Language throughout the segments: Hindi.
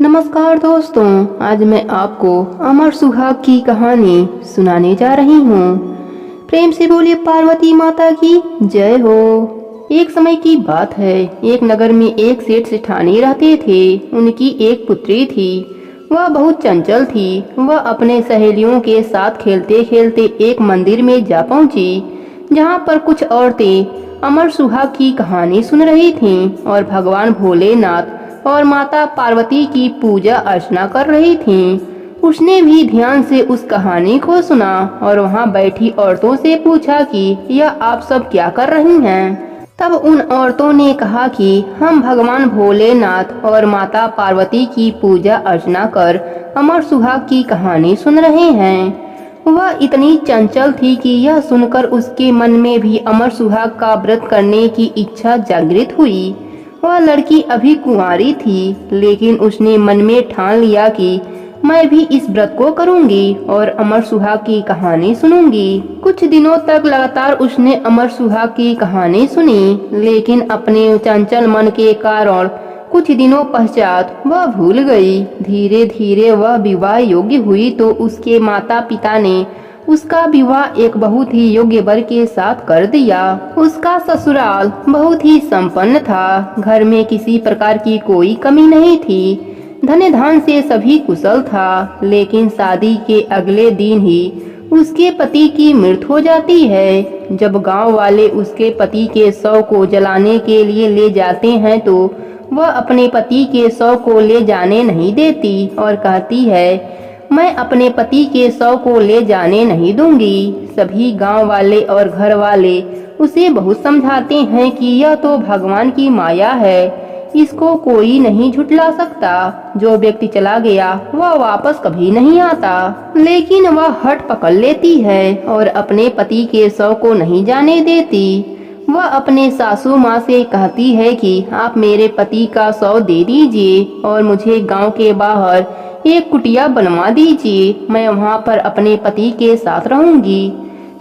नमस्कार दोस्तों, आज मैं आपको अमर सुहाग की कहानी सुनाने जा रही हूँ। प्रेम से बोलिए पार्वती माता की जय हो। एक समय की बात है, एक नगर में एक सेठ सेठानी रहते थे। उनकी एक पुत्री थी। वह बहुत चंचल थी। वह अपने सहेलियों के साथ खेलते खेलते एक मंदिर में जा पहुंची, जहां पर कुछ औरतें अमर सुहाग की कहानी सुन रही थीं और भगवान भोलेनाथ और माता पार्वती की पूजा अर्चना कर रही थीं। उसने भी ध्यान से उस कहानी को सुना और वहां बैठी औरतों से पूछा कि यह आप सब क्या कर रही हैं। तब उन औरतों ने कहा कि हम भगवान भोलेनाथ और माता पार्वती की पूजा अर्चना कर अमर सुहाग की कहानी सुन रहे हैं। वह इतनी चंचल थी कि यह सुनकर उसके मन में भी अमर सुहाग का व्रत करने की इच्छा जागृत हुई। वह लड़की अभी कुंवारी थी, लेकिन उसने मन में ठान लिया कि मैं भी इस व्रत को करूंगी और अमर सुहाग की कहानी सुनूंगी। कुछ दिनों तक लगातार उसने अमर सुहाग की कहानी सुनी, लेकिन अपने चंचल मन के कारण कुछ दिनों पश्चात वह भूल गई। धीरे धीरे वह विवाह योग्य हुई तो उसके माता पिता ने उसका विवाह एक बहुत ही योग्य वर के साथ कर दिया। उसका ससुराल बहुत ही संपन्न था। घर में किसी प्रकार की कोई कमी नहीं थी। धन धान से सभी कुशल था, लेकिन शादी के अगले दिन ही उसके पति की मृत्यु हो जाती है। जब गांव वाले उसके पति के शव को जलाने के लिए ले जाते हैं तो वह अपने पति के शव को ले जाने नहीं देती और कहती है, मैं अपने पति के शव को ले जाने नहीं दूंगी। सभी गांव वाले और घर वाले उसे बहुत समझाते हैं कि यह तो भगवान की माया है, इसको कोई नहीं झुठला सकता। जो व्यक्ति चला गया वह वापस कभी नहीं आता। लेकिन वह हट पकड़ लेती है और अपने पति के शव को नहीं जाने देती। वह अपने सासू माँ से कहती है कि आप मेरे पति का शव दे दीजिए और मुझे गांव के बाहर एक कुटिया बनवा दीजिए। मैं वहां पर अपने पति के साथ रहूंगी।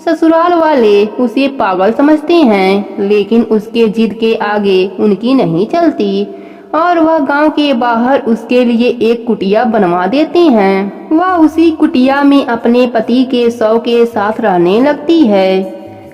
ससुराल वाले उसे पागल समझते हैं, लेकिन उसके जिद के आगे उनकी नहीं चलती और वह गांव के बाहर उसके लिए एक कुटिया बनवा देते हैं। वह उसी कुटिया में अपने पति के शव के साथ रहने लगती है।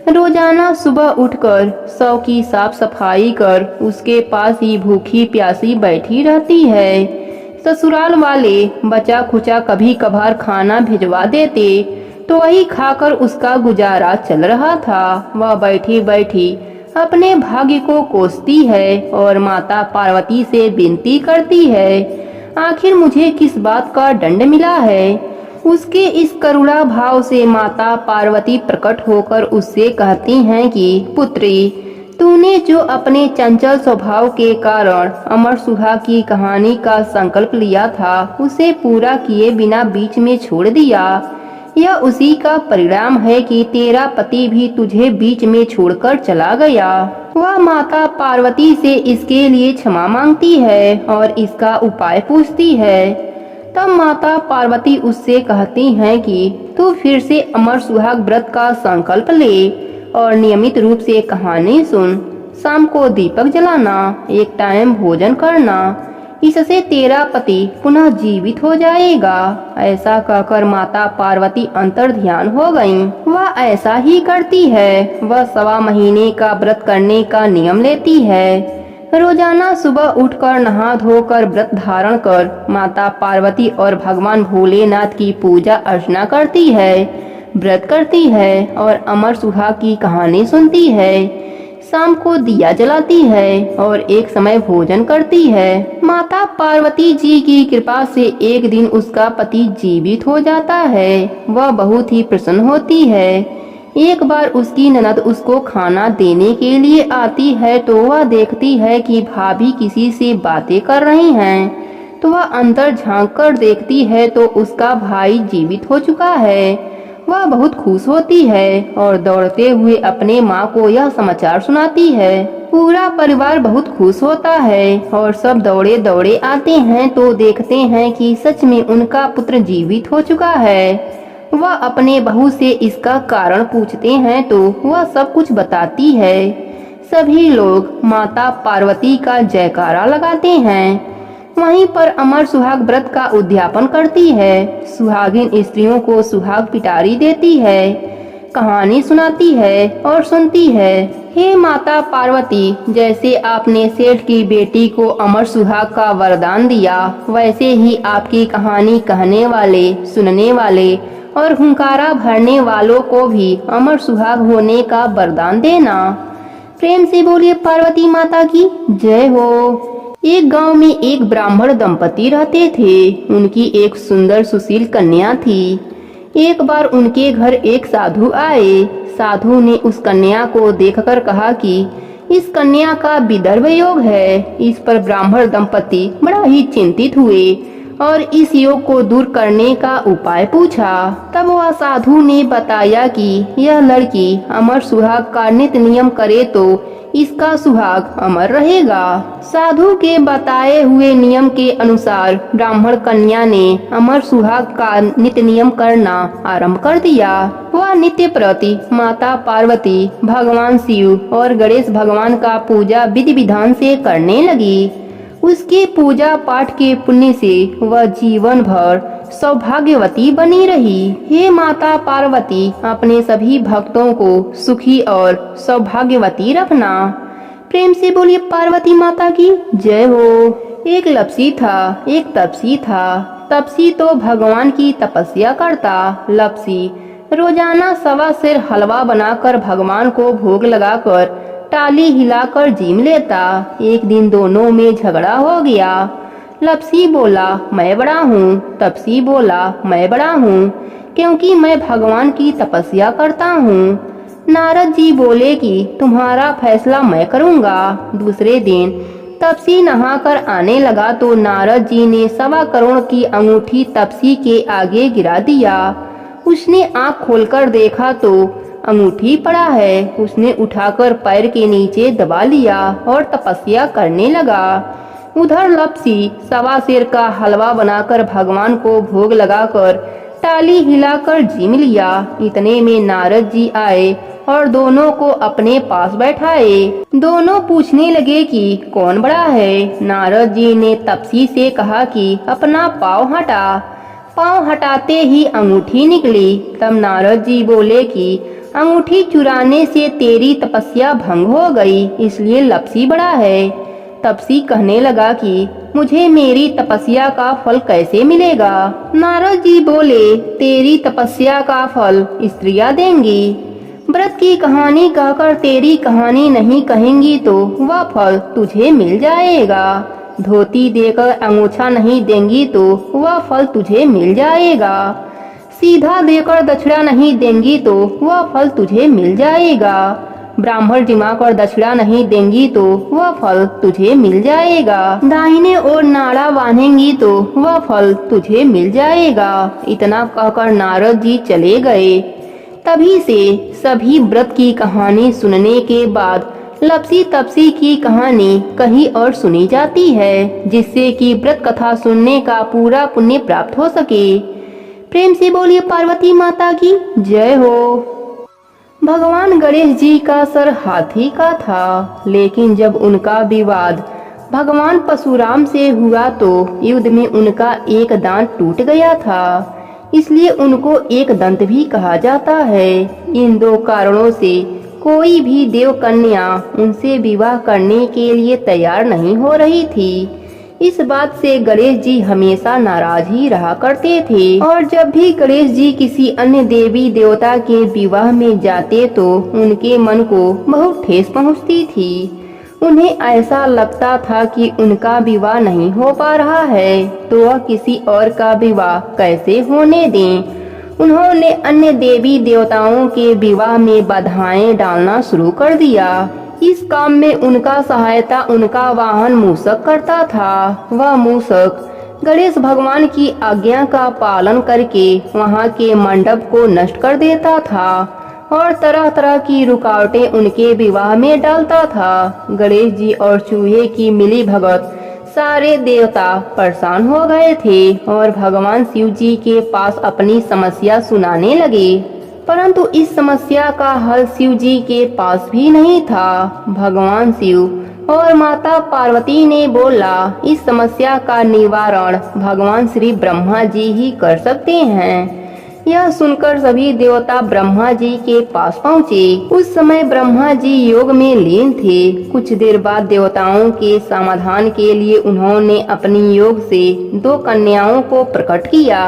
रोजाना सुबह उठकर शव की साफ सफाई कर उसके पास ही भूखी प्यासी बैठी रहती है। ससुराल वाले बचा खुचा कभी कभार खाना भिजवा देते तो वही खाकर उसका गुजारा चल रहा था। वह बैठी बैठी अपने भाग्य को कोसती है और माता पार्वती से विनती करती है, आखिर मुझे किस बात का दंड मिला है। उसके इस करुणा भाव से माता पार्वती प्रकट होकर उससे कहती हैं कि पुत्री, तूने जो अपने चंचल स्वभाव के कारण अमर सुहाग की कहानी का संकल्प लिया था, उसे पूरा किए बिना बीच में छोड़ दिया। यह उसी का परिणाम है कि तेरा पति भी तुझे बीच में छोड़कर चला गया। वह माता पार्वती से इसके लिए क्षमा मांगती है और इसका उपाय पूछती है। तब माता पार्वती उससे कहती हैं कि तू फिर से अमर सुहाग व्रत का संकल्प ले और नियमित रूप से कहानी सुन। शाम को दीपक जलाना, एक टाइम भोजन करना, इससे तेरा पति पुनः जीवित हो जाएगा। ऐसा कहकर माता पार्वती अंतर ध्यान हो गईं। वह ऐसा ही करती है। वह 1.25 महीने का व्रत करने का नियम लेती है। रोजाना सुबह उठकर नहा धोकर व्रत धारण कर माता पार्वती और भगवान भोलेनाथ की पूजा अर्चना करती है, व्रत करती है और अमर सुहाग की कहानी सुनती है। शाम को दिया जलाती है और एक समय भोजन करती है। माता पार्वती जी की कृपा से एक दिन उसका पति जीवित हो जाता है। वह बहुत ही प्रसन्न होती है। एक बार उसकी ननद उसको खाना देने के लिए आती है तो वह देखती है कि भाभी किसी से बातें कर रही हैं। तो वह अंदर झांक कर देखती है तो उसका भाई जीवित हो चुका है। वह बहुत खुश होती है और दौड़ते हुए अपने माँ को यह समाचार सुनाती है। पूरा परिवार बहुत खुश होता है और सब दौड़े दौड़े आते हैं तो देखते हैं कि सच में उनका पुत्र जीवित हो चुका है। वह अपने बहू से इसका कारण पूछते हैं तो वह सब कुछ बताती है। सभी लोग माता पार्वती का जयकारा लगाते हैं। वहीं पर अमर सुहाग व्रत का उद्यापन करती है। सुहागिन स्त्रियों को सुहाग पिटारी देती है, कहानी सुनाती है और सुनती है। हे माता पार्वती, जैसे आपने सेठ की बेटी को अमर सुहाग का वरदान दिया, वैसे ही आपकी कहानी कहने वाले, सुनने वाले और हुंकारा भरने वालों को भी अमर सुहाग होने का वरदान देना। प्रेम से बोलिए पार्वती माता की जय हो। एक गांव में एक ब्राह्मण दंपति रहते थे। उनकी एक सुंदर सुशील कन्या थी। एक बार उनके घर एक साधु आए। साधु ने उस कन्या को देखकर कहा कि इस कन्या का विदर्भ योग है। इस पर ब्राह्मण दंपति बड़ा ही चिंतित हुए और इस योग को दूर करने का उपाय पूछा। तब वह साधु ने बताया कि यह लड़की अमर सुहाग का नित्य नियम करे तो इसका सुहाग अमर रहेगा। साधु के बताए हुए नियम के अनुसार ब्राह्मण कन्या ने अमर सुहाग का नित्य नियम करना आरंभ कर दिया। वह नित्य प्रति माता पार्वती, भगवान शिव और गणेश भगवान का पूजा विधि विधान से करने लगी। उसके पूजा पाठ के पुण्य से वह जीवन भर सौभाग्यवती बनी रही। हे माता पार्वती, अपने सभी भक्तों को सुखी और सौभाग्यवती रखना। प्रेम से बोलिए पार्वती माता की जय हो। एक लपसी था, एक तपसी था। तपसी तो भगवान की तपस्या करता। लपसी रोजाना 1.25 सेर हलवा बनाकर भगवान को भोग लगाकर टाली हिलाकर जीम लेता। एक दिन दोनों में झगड़ा हो गया। लपसी बोला मैं बड़ा हूँ, तपसी बोला मैं बड़ा हूँ क्योंकि मैं भगवान की तपस्या करता हूँ। नारद जी बोले कि तुम्हारा फैसला मैं करूँगा। दूसरे दिन तपसी नहाकर आने लगा तो नारद जी ने 1.25 करोड़ की अंगूठी तपसी के आगे गिरा दिया। उसने आँख खोलकर देखा तो अंगूठी पड़ा है। उसने उठाकर पैर के नीचे दबा लिया और तपस्या करने लगा। उधर लपसी 1.25 सेर का हलवा बनाकर भगवान को भोग लगाकर टाली हिलाकर जीम लिया। इतने में नारद जी आए और दोनों को अपने पास बैठाए। दोनों पूछने लगे कि कौन बड़ा है। नारद जी ने तपसी से कहा कि अपना पाँव हटा। पाँव हटाते ही अंगूठी निकली। तब नारद जी बोले कि अंगूठी चुराने से तेरी तपस्या भंग हो गई, इसलिए लपसी बड़ा है। तपसी कहने लगा कि मुझे मेरी तपस्या का फल कैसे मिलेगा। नारद जी बोले तेरी तपस्या का फल स्त्रियां देंगी। व्रत की कहानी कहकर तेरी कहानी नहीं कहेंगी तो वह फल तुझे मिल जाएगा। धोती देकर अंगूठा नहीं देंगी तो वह फल तुझे मिल जाएगा। सीधा देकर दक्षिणा नहीं देंगी तो वह फल तुझे मिल जाएगा। ब्राह्मण जिमाकर दक्षिणा नहीं देंगी तो वह फल तुझे मिल जाएगा। दाहिने ओर नाड़ा बांधेंगी तो वह फल तुझे मिल जाएगा। इतना कहकर नारद जी चले गए। तभी से सभी व्रत की कहानी सुनने के बाद लपसी तपसी की कहानी कहीं और सुनी जाती है, जिससे कि व्रत कथा सुनने का पूरा पुण्य प्राप्त हो सके। प्रेम से बोलिए पार्वती माता की जय हो। भगवान गणेश जी का सर हाथी का था, लेकिन जब उनका विवाद भगवान परशुराम से हुआ तो युद्ध में उनका एक दांत टूट गया था, इसलिए उनको एक दंत भी कहा जाता है। इन 2 कारणों से कोई भी देव कन्या उनसे विवाह करने के लिए तैयार नहीं हो रही थी। इस बात से गणेश जी हमेशा नाराज ही रहा करते थे और जब भी गणेश जी किसी अन्य देवी देवता के विवाह में जाते तो उनके मन को बहुत ठेस पहुंचती थी। उन्हें ऐसा लगता था कि उनका विवाह नहीं हो पा रहा है तो वह किसी और का विवाह कैसे होने दें। उन्होंने अन्य देवी देवताओं के विवाह में बाधाएं डालना शुरू कर दिया। इस काम में उनका सहायता उनका वाहन मूषक करता था। वह मूषक गणेश भगवान की आज्ञा का पालन करके वहां के मंडप को नष्ट कर देता था और तरह तरह की रुकावटें उनके विवाह में डालता था। गणेश जी और चूहे की मिली भगत सारे देवता परेशान हो गए थे और भगवान शिव जी के पास अपनी समस्या सुनाने लगे, परंतु इस समस्या का हल शिव जी के पास भी नहीं था। भगवान शिव और माता पार्वती ने बोला, इस समस्या का निवारण भगवान श्री ब्रह्मा जी ही कर सकते हैं। यह सुनकर सभी देवता ब्रह्मा जी के पास पहुँचे। उस समय ब्रह्मा जी योग में लीन थे। कुछ देर बाद देवताओं के समाधान के लिए उन्होंने अपनी योग से 2 कन्याओं को प्रकट किया।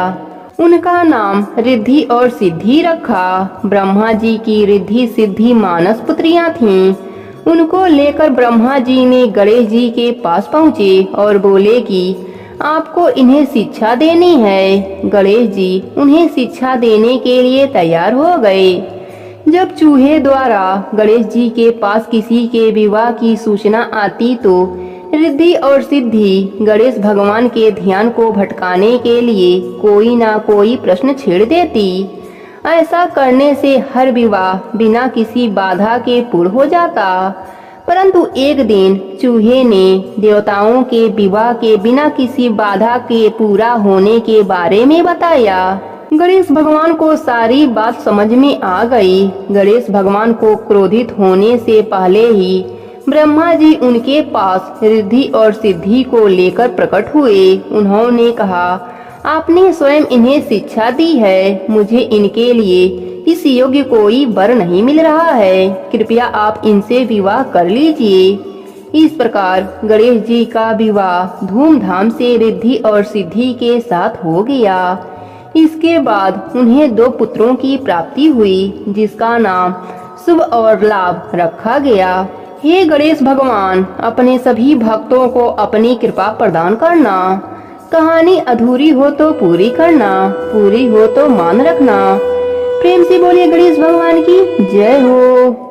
उनका नाम रिद्धि और सिद्धि रखा। ब्रह्मा जी की रिद्धि सिद्धि मानस पुत्रियां थीं। उनको लेकर ब्रह्मा जी ने गणेश जी के पास पहुँचे और बोले कि आपको इन्हें शिक्षा देनी है। गणेश जी उन्हें शिक्षा देने के लिए तैयार हो गए। जब चूहे द्वारा गणेश जी के पास किसी के विवाह की सूचना आती तो रिद्धि और सिद्धि गणेश भगवान के ध्यान को भटकाने के लिए कोई ना कोई प्रश्न छेड़ देती। ऐसा करने से हर विवाह बिना किसी बाधा के पूर्ण हो जाता। परंतु एक दिन चूहे ने देवताओं के विवाह के बिना किसी बाधा के पूरा होने के बारे में बताया। गणेश भगवान को सारी बात समझ में आ गई। गणेश भगवान को क्रोधित होने से पहले ही ब्रह्मा जी उनके पास रिद्धि और सिद्धि को लेकर प्रकट हुए। उन्होंने कहा, आपने स्वयं इन्हें शिक्षा दी है। मुझे इनके लिए इस योग्य कोई वर नहीं मिल रहा है। कृपया आप इनसे विवाह कर लीजिए। इस प्रकार गणेश जी का विवाह धूमधाम से रिद्धि और सिद्धि के साथ हो गया। इसके बाद उन्हें 2 पुत्रों की प्राप्ति हुई, जिसका नाम शुभ और लाभ रखा गया। हे गणेश भगवान, अपने सभी भक्तों को अपनी कृपा प्रदान करना। कहानी अधूरी हो तो पूरी करना, पूरी हो तो मान रखना। प्रेम से बोलिए गणेश भगवान की जय हो।